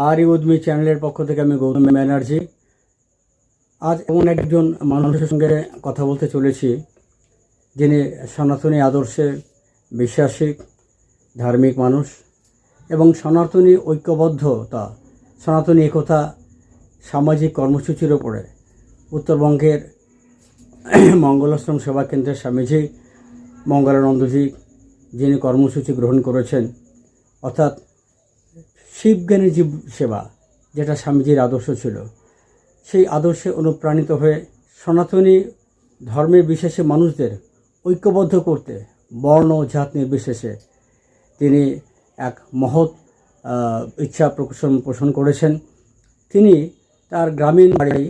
Are you with me চ্যানেলের পক্ষ থেকে আমি গৌতম ব্যানার্জি। আজ এমন একজন মানুষের সঙ্গে কথা বলতে চলেছি যিনি সনাতনী আদর্শে বিশ্বাসী ধার্মিক মানুষ এবং সনাতনী ঐক্যবদ্ধতা, সনাতনী একতা সামাজিক কর্মসূচির ওপরে উত্তরবঙ্গের মঙ্গলাশ্রম সেবা কেন্দ্রের স্বামীজি মঙ্গলানন্দজি যিনি কর্মসূচি গ্রহণ করেছেন, অর্থাৎ শিবজ্ঞানী জীব সেবা, যেটা স্বামীজির আদর্শ ছিল, সেই আদর্শে অনুপ্রাণিত হয়ে সনাতনী ধর্মের বিশেষে মানুষদের ঐক্যবদ্ধ করতে বর্ণ জাত নির্বিশেষে তিনি এক মহৎ ইচ্ছা পোষণ করেছেন। তিনি তার গ্রামীণ বাড়ি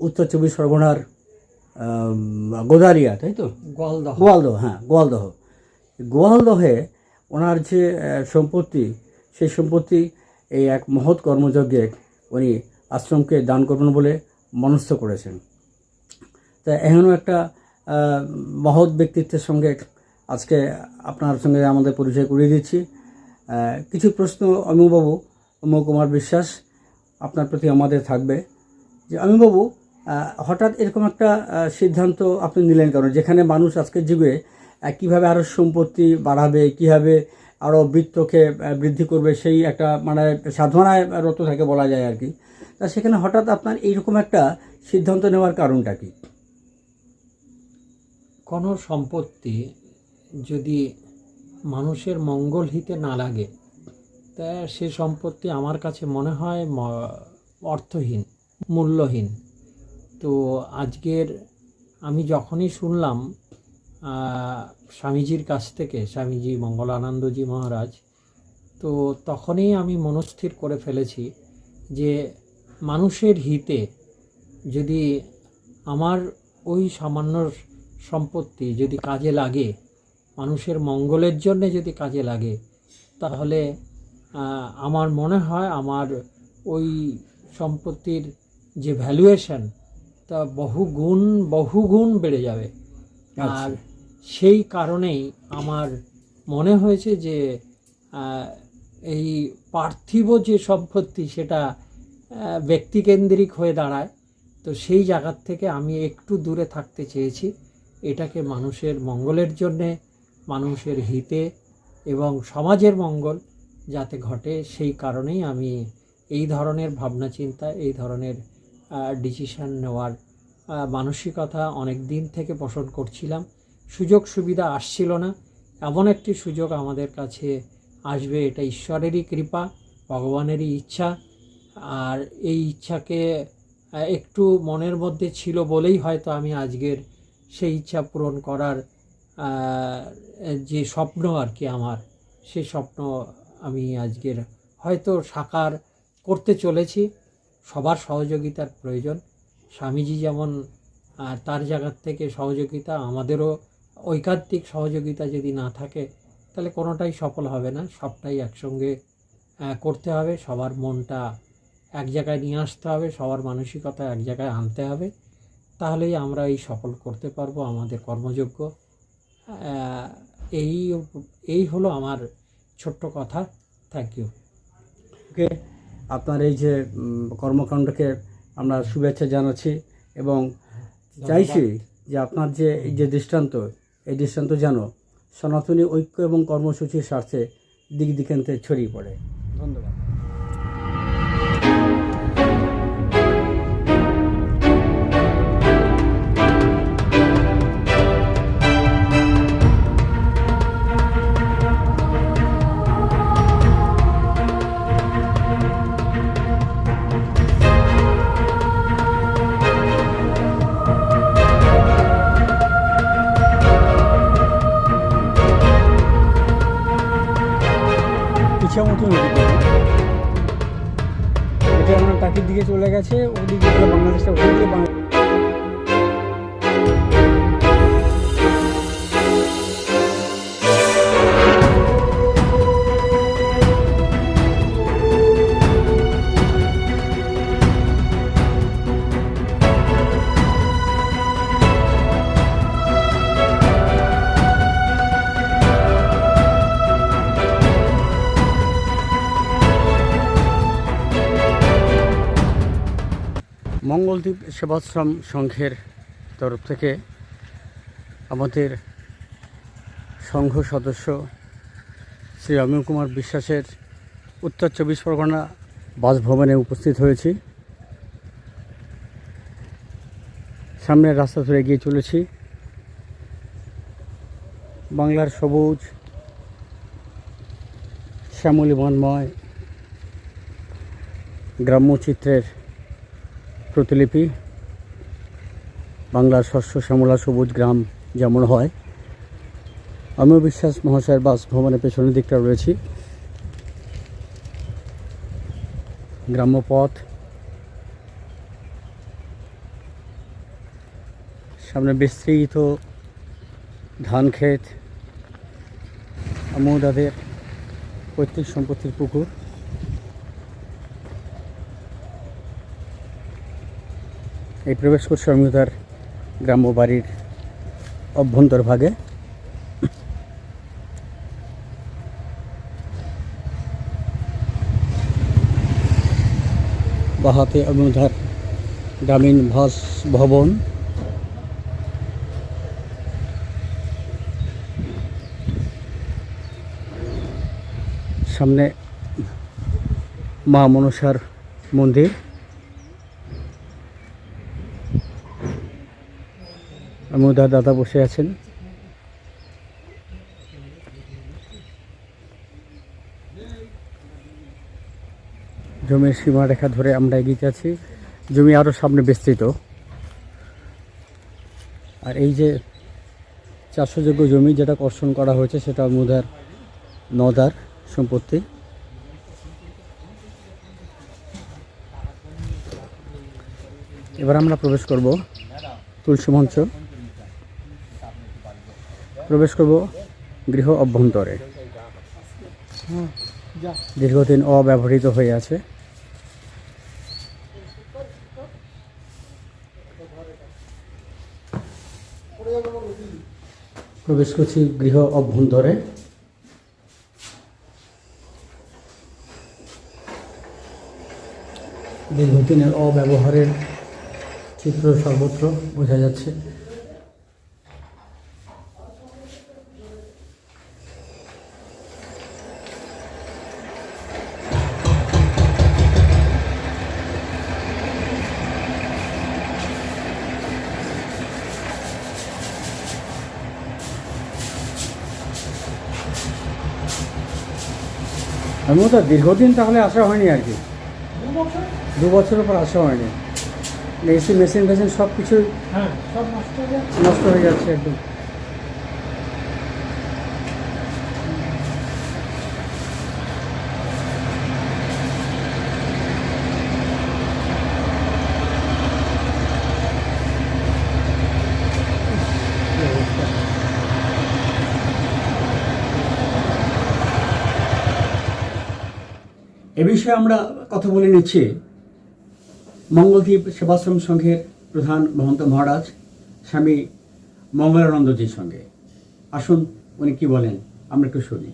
উত্তর চব্বিশ পরগনার গোদারিয়া, তাই তো, গোয়ালদহে ওনার যে সম্পত্তি, সেই সম্পত্তি এই এক মহৎ কর্মযজ্ঞে উনি আশ্রমকে দান করবেন বলে মনস্থ করেছেন। তা এখনও একটা মহৎ ব্যক্তিত্বের সঙ্গে আজকে আপনার সঙ্গে আমাদের পরিচয় করিয়ে দিচ্ছি। কিছু প্রশ্ন অমিয়বাবু, অমিয় কুমার বিশ্বাস, আপনার প্রতি আমাদের থাকবে যে অমিয়বাবু, হঠাৎ এরকম একটা সিদ্ধান্ত আপনি নিলেন কারণ, যেখানে মানুষ আজকের যুগে কীভাবে আরও সম্পত্তি বাড়াবে, কীভাবে আরও বৃত্তকে বৃদ্ধি করবে, সেই একটা মানে সাধনায় রত থাকে বলা যায় আর কি। তা সেখানে হঠাৎ আপনার এইরকম একটা সিদ্ধান্ত নেওয়ার কারণটা কি? কোনো সম্পত্তি যদি মানুষের মঙ্গল হিতে না লাগে, তা সে সম্পত্তি আমার কাছে মনে হয় অর্থহীন, মূল্যহীন। তো আজকের আমি যখনই শুনলাম স্বামীজির কাছ থেকে, স্বামীজি মঙ্গলানন্দজি মহারাজ, তো তখনই আমি মনস্থির করে ফেলেছি যে মানুষের হিতে যদি আমার ওই সামান্য সম্পত্তি যদি কাজে লাগে, মানুষের মঙ্গলের জন্য যদি কাজে লাগে, তাহলে আমার মনে হয় আমার ওই সম্পত্তির যে ভ্যালুয়েশন তা বহুগুণ বেড়ে যাবে। আর সেই কারণেই আমার মনে হয়েছে যে এই পার্থিব যে সম্পত্তি সেটা ব্যক্তিকেন্দ্রিক হয়ে দাঁড়ায়, তো সেই জায়গার থেকে আমি একটু দূরে থাকতে চেয়েছি। এটাকে মানুষের মঙ্গলের জন্যে, মানুষের হিতে এবং সমাজের মঙ্গল যাতে ঘটে, সেই কারণেই আমি এই ধরনের ভাবনা চিন্তা, এই ধরনের ডিসিশন নেওয়ার মানসিকতা অনেক দিন থেকে পোষণ করছিলাম। সুযোগ সুবিধা আসছিল না, এমন একটি সুযোগ আমাদের কাছে আসবে, এটা ঈশ্বরেরই কৃপা, ভগবানেরই ইচ্ছা। আর এই ইচ্ছাকে একটু মনের মধ্যে ছিল বলেই হয়তো আমি আজকের সেই ইচ্ছা পূরণ করার যে স্বপ্ন আর কি আমার, সেই স্বপ্ন আমি আজকের হয়তো সাকার করতে চলেছি। সবার সহযোগিতার প্রয়োজন। স্বামীজি যেমন তার জায়গার থেকে সহযোগিতা, আমাদেরও ঐকান্তিক সহযোগিতা যদি না থাকে তাহলে কোনোটাই সফল হবে না। সবটাই একসঙ্গে করতে হবে, সবার মনটা এক জায়গায় নিয়ে আসতে হবে, সবার মানসিকতা এক জায়গায় আনতে হবে, তাহলেই আমরা এই সফল করতে পারবো আমাদের কর্মযোগ্য। এই হলো আমার ছোট্ট কথা। Thank you. ওকে, আপনার এই যে কর্মকাণ্ডকে আমরা শুভেচ্ছা জানাচ্ছি এবং চাইছি যে আপনার যে এই যে দৃষ্টান্ত, এই দৃষ্টান্ত যেন সনাতনী ঐক্য এবং কর্মসূচির স্বার্থে দিক দিকান্তে ছড়িয়ে পড়ে। ধন্যবাদ। ইচ্ছা মতো এটা আমরা টাকির দিকে চলে গেছে, ওদিকে বাংলাদেশটা ওদিকে মঙ্গলদ্বীপ সেবাশ্রম সংঘের তরফ থেকে আমাদের সংঘ সদস্য শ্রী অমিয় কুমার বিশ্বাসের উত্তর 24 পরগনা বাসভবনে উপস্থিত হয়েছি। সামনের রাস্তা ধরে এগিয়ে চলেছি। বাংলার সবুজ শ্যামলী বনময় গ্রাম্য চিত্রের প্রতিলিপি। বাংলার শস্য শ্যামলা সবুজ গ্রাম যেমন হয়, অমিয় বিশ্বাস মহাশয়ের বাসভবনের পেছনের দিকটা রয়েছি। গ্রাম্য পথ, সামনে বিস্তৃত ধান ক্ষেত, আমুদাদের পৈতৃক সম্পত্তির পুকুর। এই প্রবেশ করছে অমিয়তার গ্রাম্য বাড়ির অভ্যন্তরভাগে। বাহাতে অমিয়তার গ্রামীণ ভবন, সামনে মা মনসার মন্দির। অমিয়তার দাদা বসে আছেন। জমির সীমারেখা ধরে আমরা এগিয়ে যাচ্ছি। জমি আরও সামনে বিস্তৃত। আর এই যে চাষযোগ্য জমি যেটা কর্ষণ করা হয়েছে সেটা অমিয়তার নদার সম্পত্তি। এবার আমরা প্রবেশ করব তুলসী মঞ্চ, প্রবেশ করব গৃহ অভ্যন্তরে। দীর্ঘদিন অব্যবহৃত হয়ে আছে। প্রবেশ করছি গৃহ অভ্যন্তরে। দীর্ঘদিনের অব্যবহারের চিত্র সর্বত্র বোঝা যাচ্ছে। আমিও তো দীর্ঘদিন তাহলে আসা হয়নি আর কি, 2 বছরের পর আসা হয়নি। এসি মেশিন সব কিছু সব নষ্ট হয়ে যাচ্ছে একদম। এ বিষয়ে আমরা কথা বলে নিচ্ছি মঙ্গলদ্বীপ সেবাশ্রম সংঘের প্রধান মহন্ত মহারাজ স্বামী মঙ্গলানন্দজির সঙ্গে। আসুন উনি কি বলেন আমরা একটু শুনি।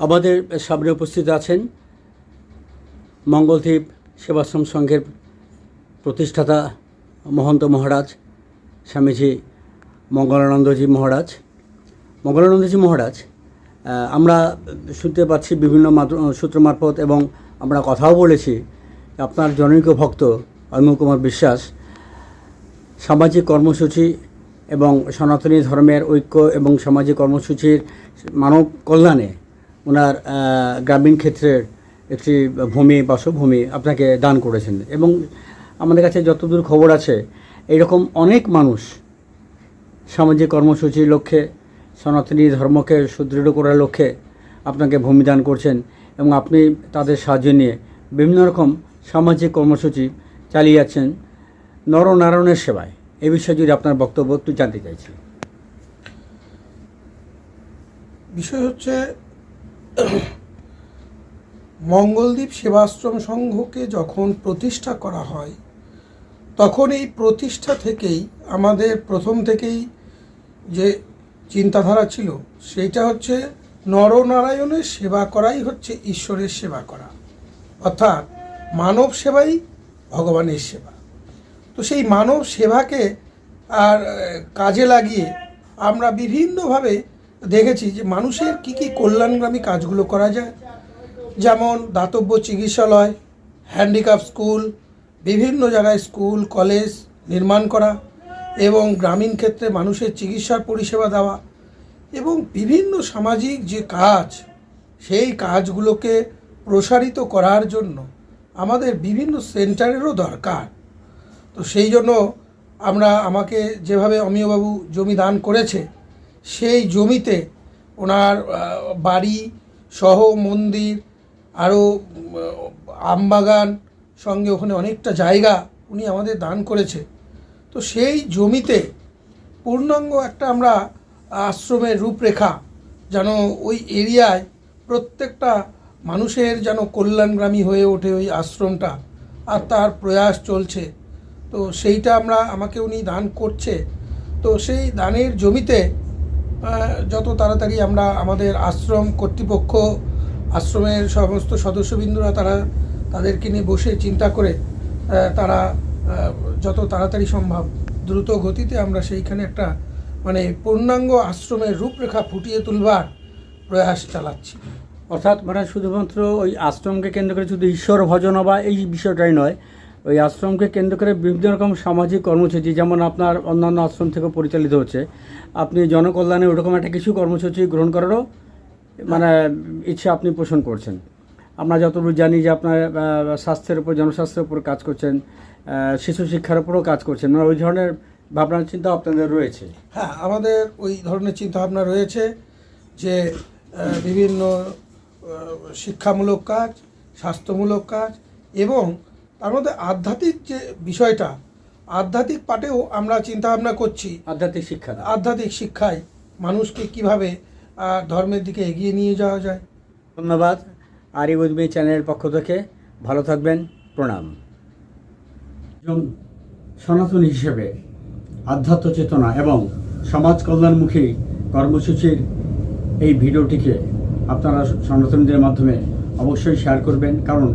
আমাদের সামনে উপস্থিত আছেন মঙ্গলদ্বীপ সেবাশ্রম সংঘের প্রতিষ্ঠাতা মহন্ত মহারাজ স্বামীজি মঙ্গলানন্দজি মহারাজ। মঙ্গলানন্দজি মহারাজ, আমরা শুনতে পাচ্ছি বিভিন্ন সূত্র মারফত এবং আমরা কথাও বলেছি, আপনার জনৈক ভক্ত অমিয় কুমার বিশ্বাস সামাজিক কর্মসূচি এবং সনাতনী ধর্মের ঐক্য এবং সামাজিক কর্মসূচির মানব কল্যাণে ওনার গ্রামীণ ক্ষেত্রের একটি বাসভূমি আপনাকে দান করেছেন। এবং আমাদের কাছে যতদূর খবর আছে এইরকম অনেক মানুষ সামাজিক কর্মসূচির লক্ষ্যে, সনাতনী ধর্মকে সুদৃঢ় করার লক্ষ্যে আপনাকে ভূমিদান করছেন এবং আপনি তাদের সাহায্য নিয়ে বিভিন্ন রকম সামাজিক কর্মসূচি চালিয়ে যাচ্ছেন নরনারায়ণের সেবায়। এই বিষয়ে যদি আপনার বক্তব্য একটু জানতে চাইছি। বিষয় হচ্ছে মঙ্গলদ্বীপ সেবাশ্রম সংঘকে যখন প্রতিষ্ঠা করা হয় তখন এই প্রতিষ্ঠা থেকেই আমাদের প্রথম থেকেই যে চিন্তাধারা ছিল সেইটা হচ্ছে নরনারায়ণের সেবা করাই হচ্ছে ঈশ্বরের সেবা করা, অর্থাৎ মানব সেবাই ভগবানের সেবা। তো সেই মানব সেবাকে আর কাজে লাগিয়ে আমরা বিভিন্নভাবে দেখেছি যে মানুষের কি কি কল্যাণগামী কাজগুলো করা যায়, যেমন দাতব্য চিকিৎসালয়, হ্যান্ডিক্যাপ স্কুল, বিভিন্ন জায়গায় স্কুল কলেজ নির্মাণ করা এবং গ্রামীণ ক্ষেত্রে মানুষের চিকিৎসার পরিষেবা দেওয়া এবং বিভিন্ন সামাজিক যে কাজ, সেই কাজগুলোকে প্রসারিত করার জন্য আমাদের বিভিন্ন সেন্টারেরও দরকার। তো সেই জন্য আমাকে যেভাবে অমিয়বাবু জমি দান করেছে, সেই জমিতে ওনার বাড়ি সহ মন্দির আরও আমবাগান সঙ্গে ওখানে অনেকটা জায়গা উনি আমাদের দান করেছে। তো সেই জমিতে পূর্ণাঙ্গ একটা আমরা আশ্রমের রূপরেখা যেন ওই এরিয়ায় প্রত্যেকটা মানুষের যেন কল্যাণগ্রামী হয়ে ওঠে ওই আশ্রমটা, আর তার প্রয়াস চলছে। তো সেইটা আমাকে উনি দান করছে। তো সেই দানের জমিতে যত তাড়াতাড়ি আমরা আমাদের আশ্রম কর্তৃপক্ষ, আশ্রমের সমস্ত সদস্যবৃন্দরা তাদেরকে নিয়ে বসে চিন্তা করে তারা যত তাড়াতাড়ি সম্ভব দ্রুত গতিতে আমরা সেইখানে একটা পূর্ণাঙ্গ আশ্রমের রূপরেখা ফুটিয়ে তুলবার প্রয়াস চালাচ্ছি। অর্থাৎ শুধুমাত্র ওই আশ্রমকে কেন্দ্র করে শুধু ঈশ্বর ভজনা বা এই বিষয়টাই নয়, ওই আশ্রমকে কেন্দ্র করে বিভিন্ন রকম সামাজিক কর্মসূচি, যেমন আপনার অন্যান্য আশ্রম থেকে পরিচালিত হচ্ছে, আপনি জনকল্যাণে ওরকম একটা কিছু কর্মসূচি গ্রহণ করারও ইচ্ছা আপনি পোষণ করছেন। আমরা যতটুকু জানি যে আপনার স্বাস্থ্যের উপর, জনস্বাস্থ্যের উপর কাজ করছেন, শিশু শিক্ষার উপরও কাজ করছেন, ওই ধরনের ভাবনা চিন্তা আপনাদের রয়েছে? হ্যাঁ, আমাদের ওই ধরনের চিন্তাভাবনা রয়েছে যে বিভিন্ন শিক্ষামূলক কাজ, স্বাস্থ্যমূলক কাজ এবং তার মধ্যে আধ্যাত্মিক যে বিষয়টা, আধ্যাত্মিক পাঠেও আমরা চিন্তাভাবনা করছি। আধ্যাত্মিক শিক্ষায় মানুষকে কিভাবে ধর্মের দিকে এগিয়ে নিয়ে যাওয়া যায়। ধন্যবাদ। আর এই উদ্মি চ্যানেলের পক্ষ থেকে ভালো থাকবেন, প্রণাম। একজন সনাতনী হিসেবে আধ্যাত্ম চেতনা এবং সমাজ কল্যাণমুখী কর্মসূচির এই ভিডিওটিকে আপনারা সনাতনীদের মাধ্যমে অবশ্যই শেয়ার করবেন, কারণ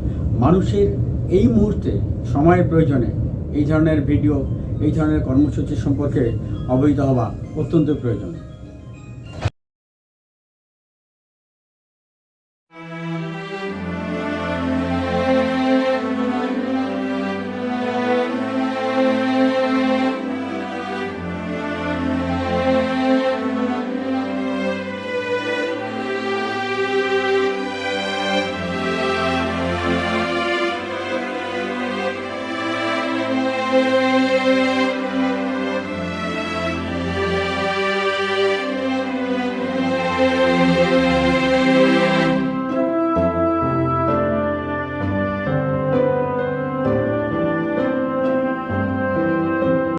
মানুষের এই মুহূর্তে সময়ের প্রয়োজনে এই ধরনের ভিডিও, এই ধরনের কর্মসূচি সম্পর্কে অবহিত হওয়া অত্যন্ত প্রয়োজন।